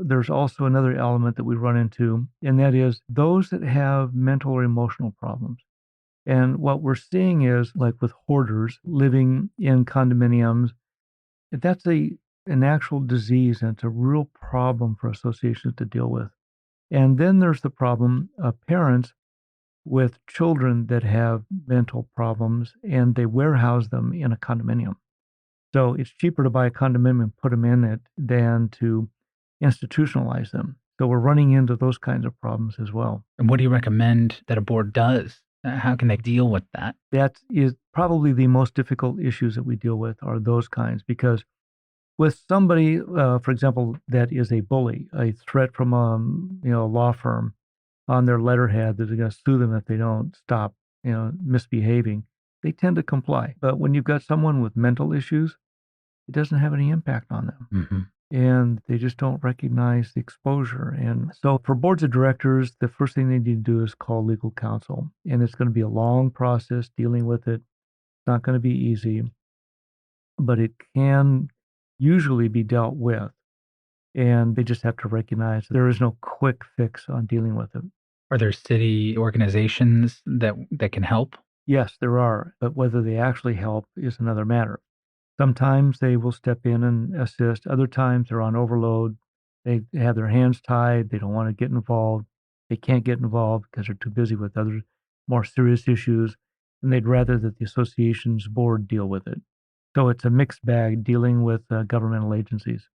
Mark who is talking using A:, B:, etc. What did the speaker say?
A: there's also another element that we run into, and that is those that have mental or emotional problems. And what we're seeing is like with hoarders living in condominiums, that's an actual disease and it's a real problem for associations to deal with. And then there's the problem of parents with children that have mental problems and they warehouse them in a condominium. So it's cheaper to buy a condominium and put them in it than to institutionalize them. So we're running into those kinds of problems as well.
B: And what do you recommend that a board does? How can they deal with that?
A: That is probably the most difficult issues that we deal with are those kinds because with somebody, for example, that is a bully, a threat from a law firm on their letterhead that they're going to sue them if they don't stop misbehaving, they tend to comply. But when you've got someone with mental issues, it doesn't have any impact on them.
B: Hmm.
A: And they just don't recognize the exposure. And so for boards of directors, the first thing they need to do is call legal counsel. And it's going to be a long process dealing with it. It's not going to be easy, but it can usually be dealt with. And they just have to recognize there is no quick fix on dealing with it.
B: Are there city organizations that can help?
A: Yes, there are, but whether they actually help is another matter. Sometimes they will step in and assist. Other times they're on overload. They have their hands tied. They don't want to get involved. They can't get involved because they're too busy with other more serious issues, and they'd rather that the association's board deal with it. So it's a mixed bag dealing with governmental agencies.